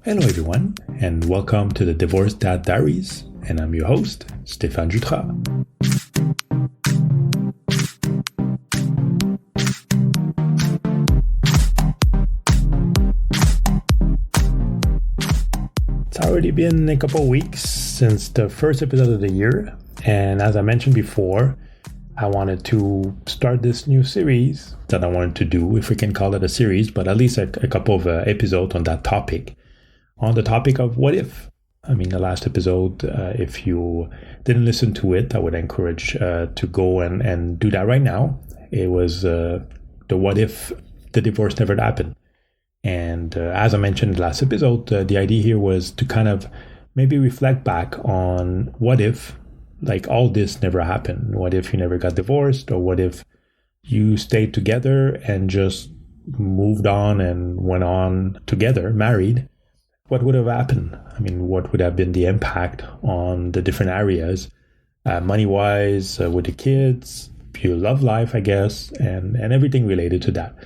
Hello everyone, and welcome to the Divorced Dad Diaries, and I'm your host, Stéphane Jutras. It's already been a couple of weeks since the first episode of the year, and as I mentioned before, I wanted to start this new series that I wanted to do, if we can call it a series, but at least a couple of episodes on that topic. On the topic of what if. I mean, the last episode, if you didn't listen to it, I would encourage to go and do that right now. It was the what if the divorce never happened. And as I mentioned in the last episode, the idea here was to kind of maybe reflect back on what if, like, all this never happened. What if you never got divorced? Or what if you stayed together and just moved on and went on together, married? What would have happened? I mean, what would have been the impact on the different areas, money-wise, with the kids, your love life, I guess, and everything related to that.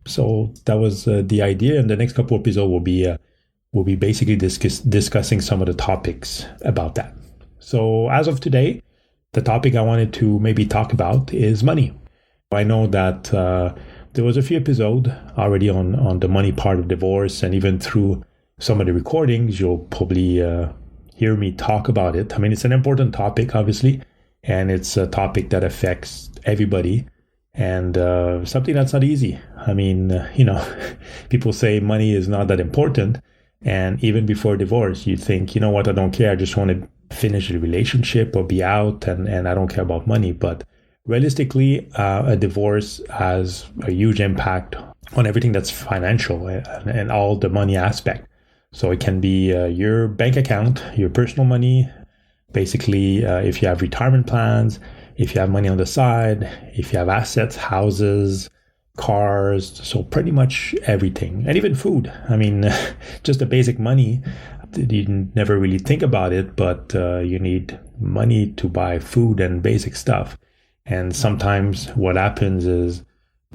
So that was the idea, and the next couple of episodes will be basically discussing some of the topics about that. So as of today, the topic I wanted to maybe talk about is money. I know that there was a few episodes already on the money part of divorce, and even through some of the recordings, you'll probably hear me talk about it. I mean, it's an important topic, obviously, and it's a topic that affects everybody, and something that's not easy. I mean, people say money is not that important, and even before divorce, you think, you know what, I don't care, I just want to finish the relationship or be out, and I don't care about money. But realistically, a divorce has a huge impact on everything that's financial and all the money aspect. So it can be your bank account, your personal money, basically if you have retirement plans, if you have money on the side, if you have assets, houses, cars, so pretty much everything. And even food. I mean, just the basic money, you never really think about it, but you need money to buy food and basic stuff. And sometimes what happens is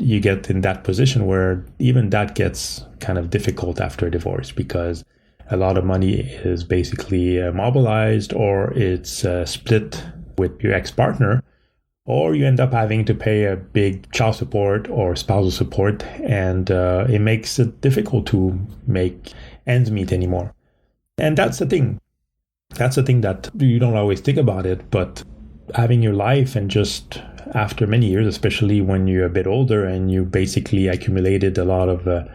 you get in that position where even that gets kind of difficult after a divorce, because a lot of money is basically mobilized, or it's split with your ex-partner, or you end up having to pay a big child support or spousal support, and it makes it difficult to make ends meet anymore. And that's the thing. That's the thing that you don't always think about it, but having your life, and just after many years, especially when you're a bit older and you basically accumulated a lot of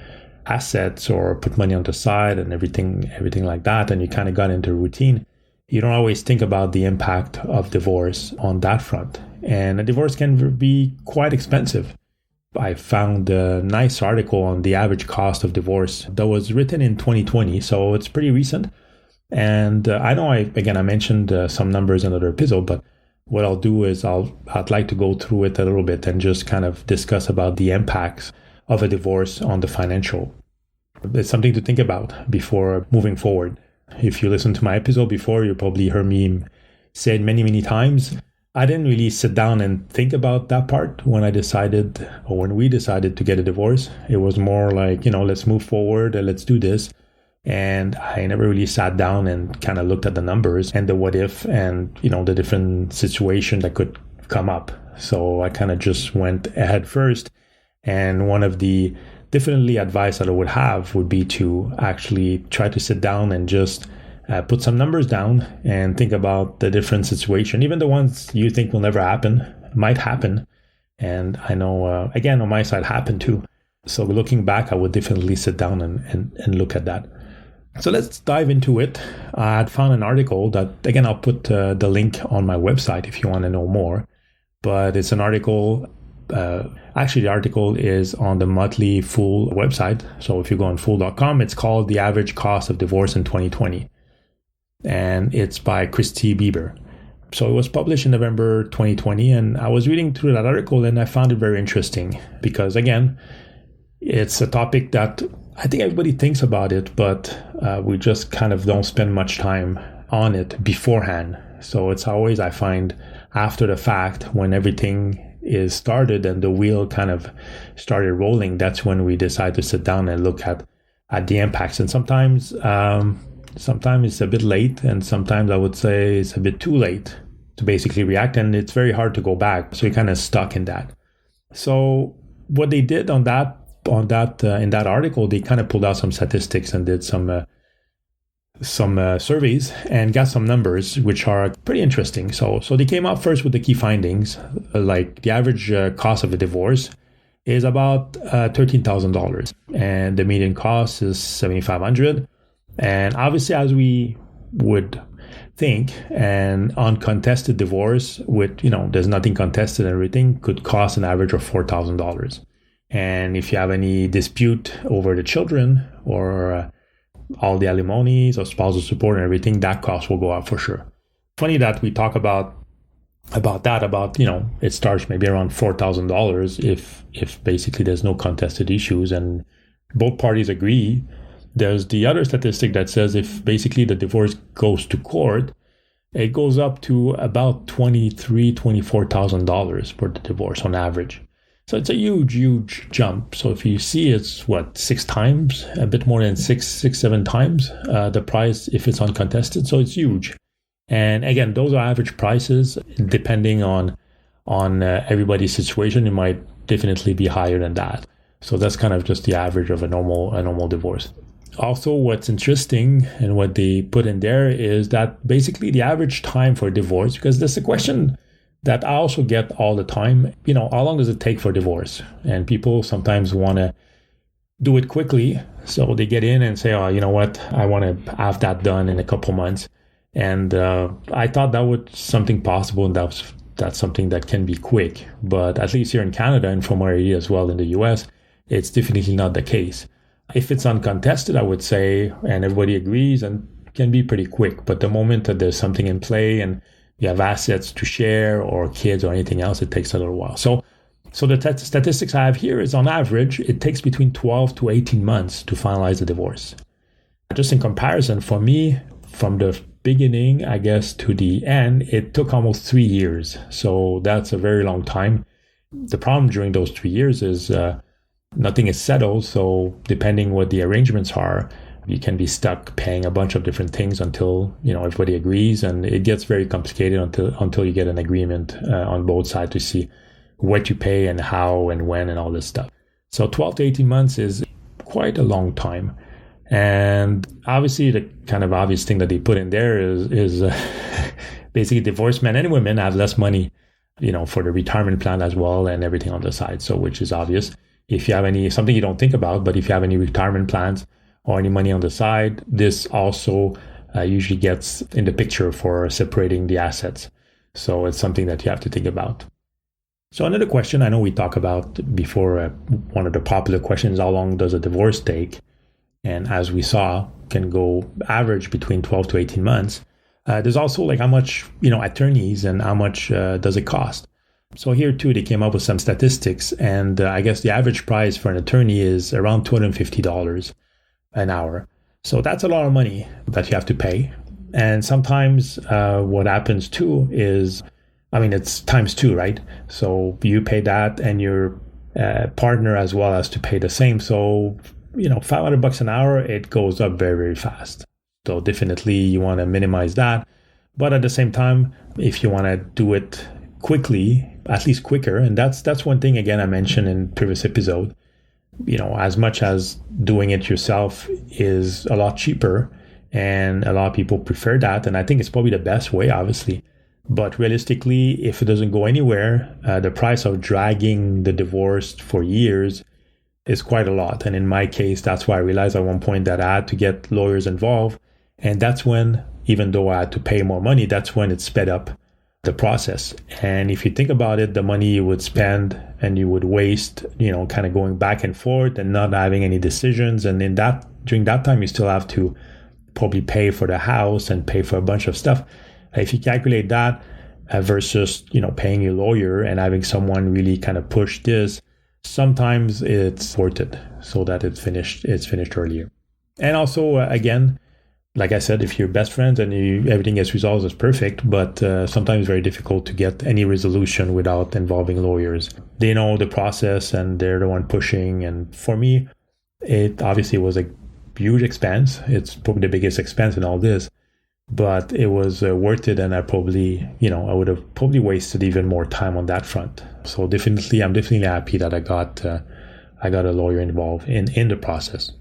assets or put money on the side and everything like that, and you kind of got into a routine, you don't always think about the impact of divorce on that front. And a divorce can be quite expensive. I found a nice article on the average cost of divorce that was written in 2020, so it's pretty recent. And I know I mentioned some numbers in another episode, but what I'll do is I'd like to go through it a little bit and just kind of discuss about the impacts of a divorce on the financial. It's something to think about before moving forward. If you listened to my episode before, you probably heard me say it many, many times. I didn't really sit down and think about that part when we decided to get a divorce. It was more like, let's move forward and let's do this. And I never really sat down and kind of looked at the numbers and the what if and, the different situation that could come up. So I kind of just went ahead first. And one of the definitely advice that I would have would be to actually try to sit down and just put some numbers down and think about the different situation. Even the ones you think will never happen might happen. And I know, again, on my side, happened too. So looking back, I would definitely sit down and look at that. So let's dive into it. I had found an article that, again, I'll put the link on my website if you want to know more. But it's an article, actually the article is on the Motley Fool website. So if you go on fool.com, it's called The Average Cost of Divorce in 2020. And it's by Christy Bieber. So it was published in November 2020. And I was reading through that article and I found it very interesting because, again, it's a topic that I think everybody thinks about it, but we just kind of don't spend much time on it beforehand. So it's always, I find, after the fact, when everything is started and the wheel kind of started rolling, that's when we decide to sit down and look at at the impacts. And sometimes it's a bit late, and sometimes I would say it's a bit too late to basically react, and it's very hard to go back. So you're kind of stuck in that. So what they did in that article, they kind of pulled out some statistics and did some surveys and got some numbers which are pretty interesting. So they came up first with the key findings, like the average cost of a divorce is about $13,000, and the median cost is $7,500. And obviously, as we would think, an uncontested divorce with, there's nothing contested and everything, could cost an average of $4,000. And if you have any dispute over the children or all the alimonies or spousal support and everything, that cost will go up for sure. Funny that we talk about it starts maybe around $4,000 if basically there's no contested issues and both parties agree. There's the other statistic that says if basically the divorce goes to court, it goes up to about $24,000 for the divorce on average. So it's a huge jump. So if you see it's six times, a bit more than six, 7 times the price if it's uncontested. So it's huge. And again, those are average prices. Depending on everybody's situation, it might definitely be higher than that. So that's kind of just the average of a normal divorce. Also, what's interesting and what they put in there is that basically the average time for divorce, because that's a question that I also get all the time, how long does it take for divorce? And people sometimes want to do it quickly. So they get in and say, oh, you know what? I want to have that done in a couple months. And I thought that was something possible, and that's something that can be quick. But at least here in Canada and from where I as well in the US, it's definitely not the case. If it's uncontested, I would say, and everybody agrees, and can be pretty quick. But the moment that there's something in play and you have assets to share or kids or anything else, it takes a little while. So the statistics I have here is on average, it takes between 12 to 18 months to finalize the divorce. Just in comparison, for me, from the beginning, I guess, to the end, it took almost 3 years. So that's a very long time. The problem during those 3 years is nothing is settled. So depending what the arrangements are, you can be stuck paying a bunch of different things until everybody agrees, and it gets very complicated until you get an agreement on both sides to see what you pay and how and when and all this stuff. So 12 to 18 months is quite a long time. And obviously the kind of obvious thing that they put in there is basically divorced men and women have less money, for the retirement plan as well and everything on the side. So which is obvious. If you have something you don't think about, but if you have any retirement plans or any money on the side, this also usually gets in the picture for separating the assets. So it's something that you have to think about. So another question I know we talked about before, one of the popular questions, how long does a divorce take? And as we saw, can go average between 12 to 18 months. There's also how much, attorneys and how much does it cost? So here too, they came up with some statistics, and I guess the average price for an attorney is around $250 an hour. So that's a lot of money that you have to pay. And sometimes what happens too is, it's times 2, right? So you pay that and your partner as well has to pay the same. So, $500 an hour, it goes up very, very fast. So definitely you want to minimize that. But at the same time, if you want to do it quickly, at least quicker, and that's one thing, again, I mentioned in previous episode, as much as doing it yourself is a lot cheaper, and a lot of people prefer that, and I think it's probably the best way, obviously. But realistically, if it doesn't go anywhere, the price of dragging the divorce for years is quite a lot. And in my case, that's why I realized at one point that I had to get lawyers involved. And that's when, even though I had to pay more money, that's when it sped up the process. And if you think about it, the money you would spend and you would waste, kind of going back and forth and not having any decisions. And during that time, you still have to probably pay for the house and pay for a bunch of stuff. If you calculate that versus, paying your lawyer and having someone really kind of push this, sometimes it's worth it so that it's finished earlier. And also, again, like I said, if you're best friends and everything gets resolved, it's perfect. But sometimes it's very difficult to get any resolution without involving lawyers. They know the process and they're the one pushing. And for me, it obviously was a huge expense. It's probably the biggest expense in all this, but it was worth it. And I would have probably wasted even more time on that front. So I'm definitely happy that I got a lawyer involved in the process.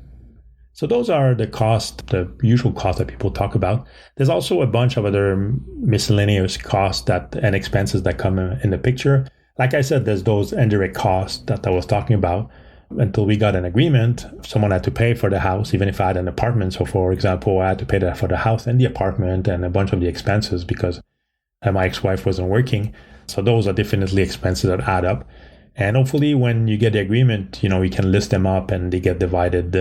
So those are the usual costs that people talk about. There's also a bunch of other miscellaneous costs and expenses that come in the picture. Like I said, there's those indirect costs that I was talking about. Until we got an agreement, someone had to pay for the house, even if I had an apartment. So for example, I had to pay for the house and the apartment and a bunch of the expenses because my ex-wife wasn't working. So those are definitely expenses that add up. And hopefully when you get the agreement, you can list them up and they get divided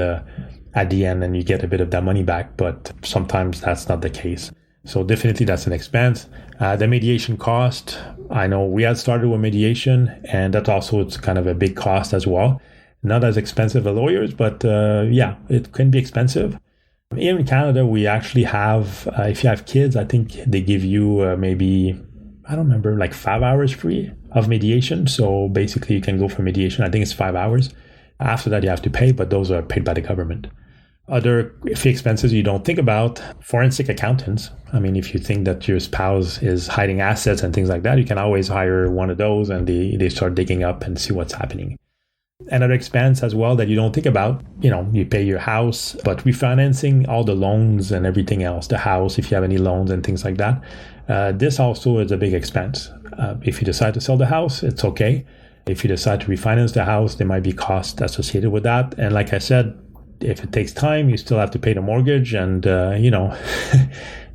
at the end and you get a bit of that money back. But sometimes that's not the case. So definitely that's an expense. The mediation cost, I know we had started with mediation, and that also it's kind of a big cost as well. Not as expensive as lawyers, but it can be expensive. Here in Canada, we actually have, if you have kids, I think they give you maybe, I don't remember, like 5 hours free of mediation. So basically you can go for mediation. I think it's 5 hours. After that, you have to pay, but those are paid by the government. Other fee expenses you don't think about, forensic accountants. I mean, if you think that your spouse is hiding assets and things like that, you can always hire one of those and they start digging up and see what's happening. Another expense as well that you don't think about, you pay your house, but refinancing all the loans and everything else, the house, if you have any loans and things like that, this also is a big expense. If you decide to sell the house, it's okay. If you decide to refinance the house, there might be costs associated with that. And like I said, if it takes time, you still have to pay the mortgage. And,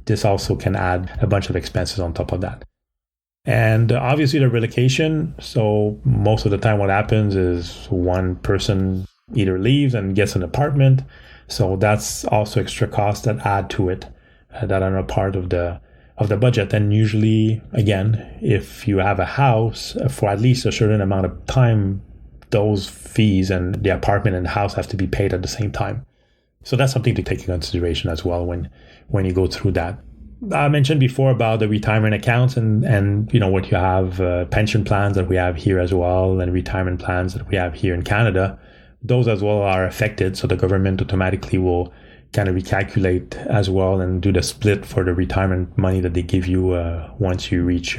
this also can add a bunch of expenses on top of that. And obviously the relocation. So most of the time what happens is one person either leaves and gets an apartment. So that's also extra costs that add to it that are not part of the budget. And usually, again, if you have a house for at least a certain amount of time, those fees and the apartment and the house have to be paid at the same time. So that's something to take into consideration as well when you go through that. I mentioned before about the retirement accounts and what you have, pension plans that we have here as well, and retirement plans that we have here in Canada. Those as well are affected. So the government automatically will kind of recalculate as well and do the split for the retirement money that they give you once you reach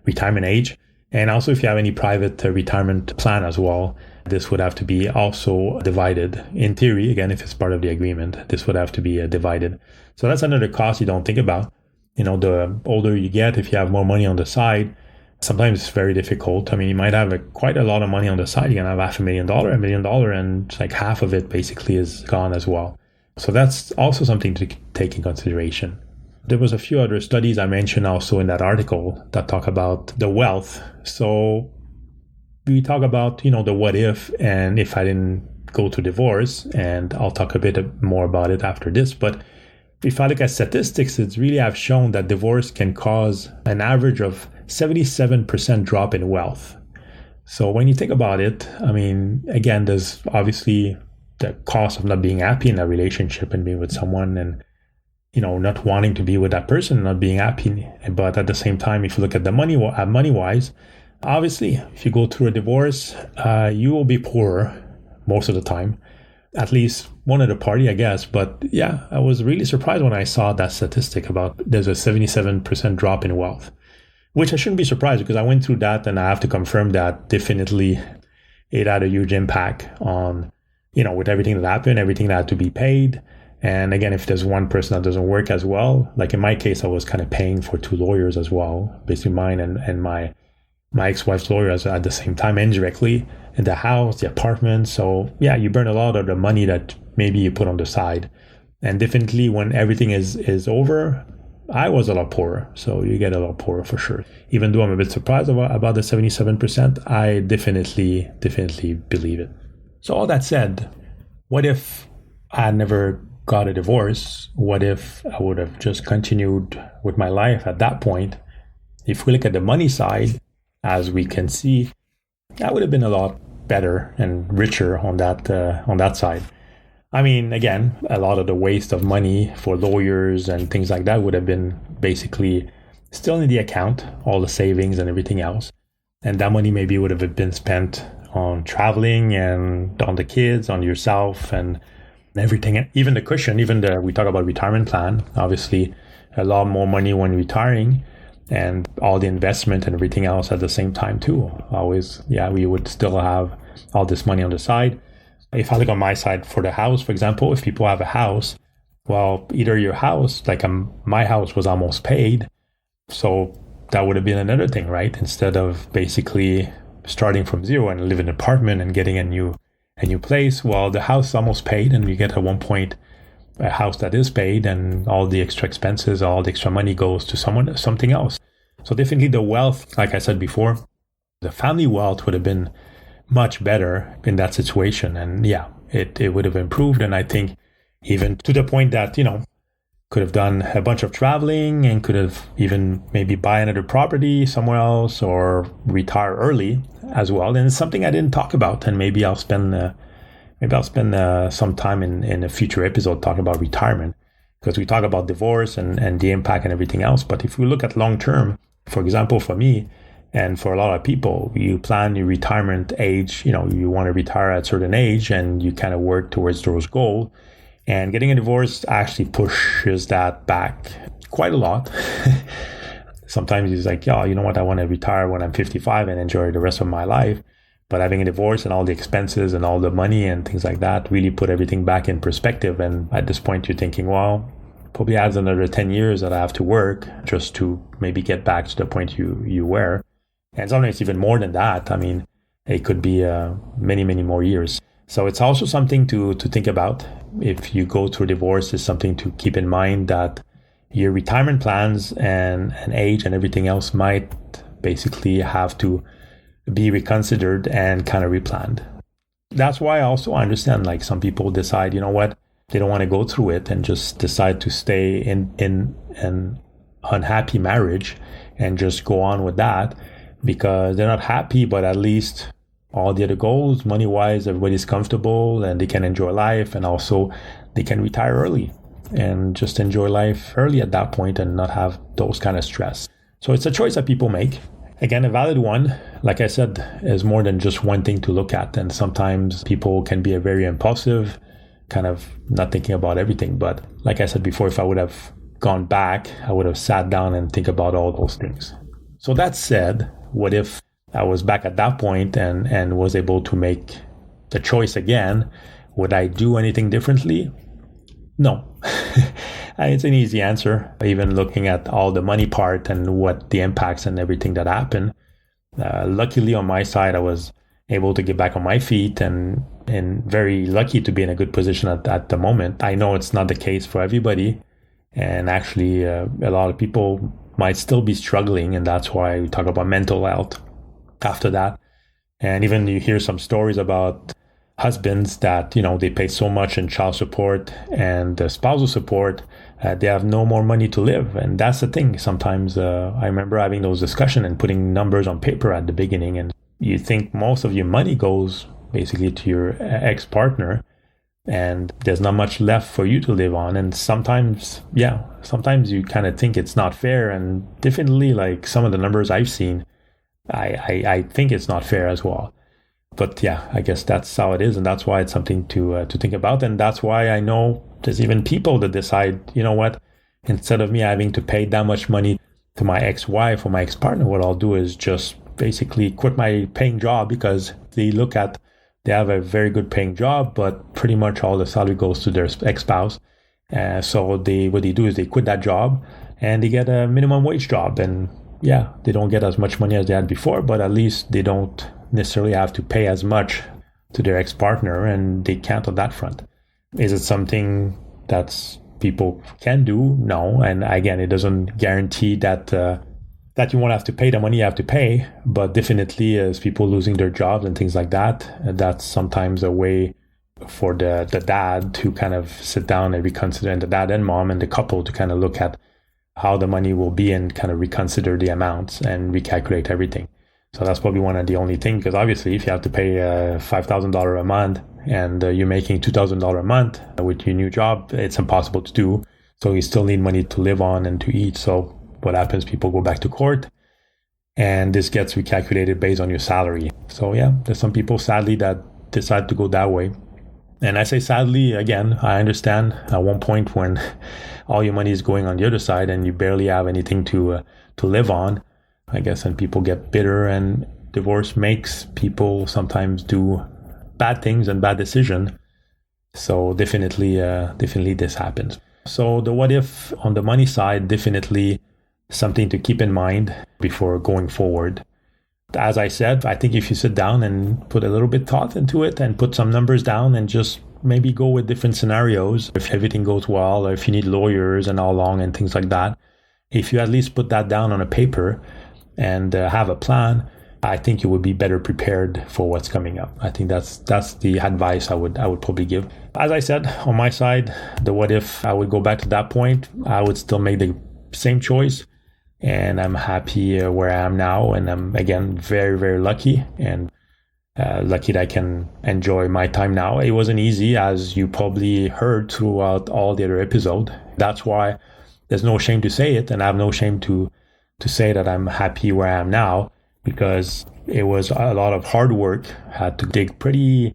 retirement age. And also if you have any private retirement plan as well, this would have to be also divided. In theory, again, if it's part of the agreement, this would have to be divided. So that's another cost you don't think about. The older you get, if you have more money on the side, sometimes it's very difficult. I mean, you might have quite a lot of money on the side. You can have $500,000, $1 million, and like half of it basically is gone as well. So that's also something to take in consideration. There was a few other studies I mentioned also in that article that talk about the wealth. So we talk about, the what if, and if I didn't go to divorce, and I'll talk a bit more about it after this. But if I look at statistics, it's really have shown that divorce can cause an average of 77% drop in wealth. So when you think about it, I mean, again, there's obviously the cost of not being happy in a relationship and being with someone and, not wanting to be with that person, not being happy. But at the same time, if you look at the money-wise, obviously, if you go through a divorce, you will be poorer most of the time. At least one of the party, I guess. But yeah, I was really surprised when I saw that statistic about there's a 77% drop in wealth, which I shouldn't be surprised because I went through that and I have to confirm that definitely it had a huge impact on, with everything that happened, everything that had to be paid. And again, if there's one person that doesn't work as well, like in my case, I was kind of paying for two lawyers as well, basically mine and my ex-wife's lawyer at the same time, indirectly, in the house, the apartment. So yeah, you burn a lot of the money that maybe you put on the side. And definitely when everything is over, I was a lot poorer. So you get a lot poorer for sure. Even though I'm a bit surprised about the 77%, I definitely believe it. So all that said, what if I never got a divorce? What if I would have just continued with my life at that point? If we look at the money side, as we can see, that would have been a lot better and richer on that side. I mean, again, a lot of the waste of money for lawyers and things like that would have been basically still in the account, all the savings and everything else. And that money maybe would have been spent on traveling and on the kids, on yourself, and everything, even the cushion, we talk about retirement plan, obviously a lot more money when retiring and all the investment and everything else at the same time too. Always, yeah, we would still have all this money on the side. If I look on my side for the house, for example, if people have a house, well, either your house, like my house was almost paid. So that would have been another thing, right? Instead of basically starting from zero and live in an apartment and getting a new place, well, the house is almost paid and you get at one point a house that is paid and all the extra expenses, all the extra money goes to something else. So definitely the wealth, like I said before, the family wealth would have been much better in that situation. And yeah, it would have improved. And I think even to the point that, could have done a bunch of traveling and could have even maybe buy another property somewhere else or retire early as well. And it's something I didn't talk about. And maybe I'll spend some time in a future episode talking about retirement, because we talk about divorce and the impact and everything else. But if we look at long term, for example, for me and for a lot of people, you plan your retirement age, you want to retire at a certain age and you kind of work towards those goals. And getting a divorce actually pushes that back quite a lot. Sometimes it's like, you know what, I want to retire when I'm 55 and enjoy the rest of my life. But having a divorce and all the expenses and all the money and things like that really put everything back in perspective. And at this point, you're thinking, well, probably adds another 10 years that I have to work just to maybe get back to the point you were. And sometimes even more than that. I mean, it could be many, many more years. So it's also something to think about. If you go through a divorce, it's something to keep in mind that your retirement plans and age and everything else might basically have to be reconsidered and kind of replanned. That's why I also understand, like, some people decide, you know what, they don't want to go through it and just decide to stay in an unhappy marriage and just go on with that because they're not happy, but at least all the other goals, money-wise, everybody's comfortable and they can enjoy life, and also they can retire early and just enjoy life early at that point and not have those kind of stress. So it's a choice that people make. Again, a valid one, like I said, is more than just one thing to look at. And sometimes people can be very impulsive, kind of not thinking about everything. But like I said before, if I would have gone back, I would have sat down and think about all those things. So that said, what if I was back at that point and was able to make the choice again? Would I do anything differently? No. It's an easy answer. Even looking at all the money part and what the impacts and everything that happened. Luckily on my side, I was able to get back on my feet and very lucky to be in a good position at the moment. I know it's not the case for everybody. And actually, a lot of people might still be struggling. And that's why we talk about mental health after that. And even you hear some stories about husbands that, they pay so much in child support and spousal support, they have no more money to live. And that's the thing. Sometimes I remember having those discussions and putting numbers on paper at the beginning. And you think most of your money goes basically to your ex-partner and there's not much left for you to live on. And sometimes you kind of think it's not fair. And definitely, like some of the numbers I've seen, I think it's not fair as well. But yeah, I guess that's how it is. And that's why it's something to think about. And that's why I know there's even people that decide, you know what, instead of me having to pay that much money to my ex-wife or my ex-partner, what I'll do is just basically quit my paying job, because they have a very good paying job, but pretty much all the salary goes to their ex-spouse. So what they do is they quit that job and they get a minimum wage job. And yeah, they don't get as much money as they had before, but at least they don't necessarily have to pay as much to their ex-partner, and they can't on that front. Is it something that people can do? No. And again, it doesn't guarantee that you won't have to pay the money you have to pay, but definitely as people losing their jobs and things like that, that's sometimes a way for the dad to kind of sit down and reconsider, and the dad and mom and the couple to kind of look at how the money will be and kind of reconsider the amounts and recalculate everything. So that's probably one of the only things, because obviously if you have to pay $5,000 a month and you're making $2,000 a month with your new job, it's impossible to do. So you still need money to live on and to eat. So what happens? People go back to court and this gets recalculated based on your salary. So yeah, there's some people sadly that decide to go that way. And I say sadly, again, I understand at one point when all your money is going on the other side and you barely have anything to live on, I guess, and people get bitter, and divorce makes people sometimes do bad things and bad decisions. So definitely this happens. So the what if on the money side, definitely something to keep in mind before going forward. As I said, I think if you sit down and put a little bit thought into it and put some numbers down and just maybe go with different scenarios, if everything goes well, or if you need lawyers and how long and things like that, if you at least put that down on a paper and have a plan, I think you would be better prepared for what's coming up. I think that's the advice I would probably give. As I said, on my side, the what if I would go back to that point, I would still make the same choice. And I'm happy where I am now. And I'm, again, very, very lucky, and lucky that I can enjoy my time now. It wasn't easy, as you probably heard throughout all the other episodes. That's why there's no shame to say it. And I have no shame to say that I'm happy where I am now, because it was a lot of hard work. I had to dig pretty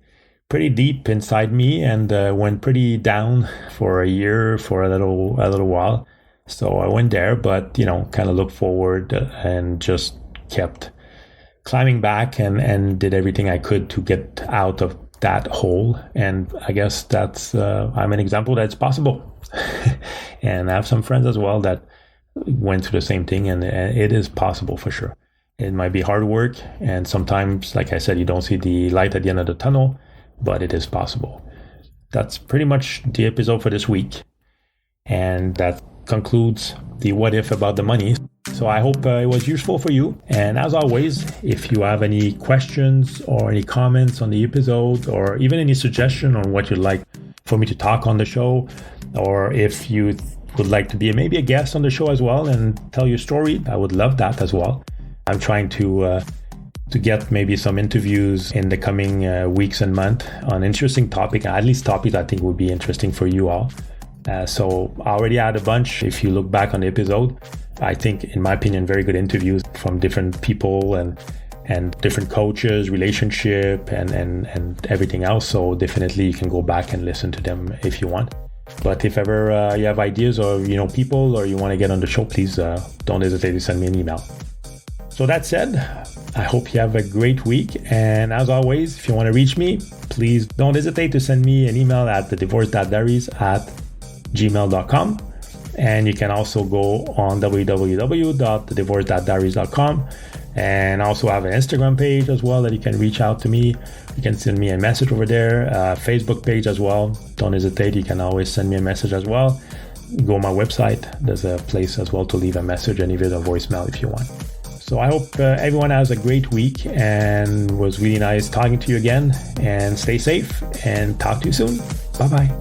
deep inside me, and went pretty down for a year, for a little while. So I went there, but, kind of looked forward and just kept climbing back and did everything I could to get out of that hole. And I guess that's, I'm an example that it's possible. And I have some friends as well that went through the same thing, and it is possible for sure. It might be hard work, and sometimes, like I said, you don't see the light at the end of the tunnel, but it is possible. That's pretty much the episode for this week. And that concludes the what if about the money. So I hope it was useful for you. And as always, if you have any questions or any comments on the episode, or even any suggestion on what you'd like for me to talk on the show, or if you would like to be maybe a guest on the show as well and tell your story, I would love that as well. I'm trying to get maybe some interviews in the coming weeks and months on interesting topics, at least topics I think would be interesting for you all. So I already had a bunch. If you look back on the episode, I think, in my opinion, very good interviews from different people and different coaches, relationship, and everything else. So definitely you can go back and listen to them if you want. But if ever you have ideas, or people, or you want to get on the show, please don't hesitate to send me an email. So that said, I hope you have a great week. And as always, if you want to reach me, please don't hesitate to send me an email at TheDivorcedDadDiaries@gmail.com. And you can also go on www.TheDivorcedDadDiaries.com, and also have an Instagram page as well that you can reach out to me. You can send me a message over there, Facebook page as well. Don't hesitate. You can always send me a message as well. Go on my website. There's a place as well to leave a message and even a voicemail if you want. So I hope everyone has a great week, and was really nice talking to you again, and stay safe, and talk to you soon. Bye-bye.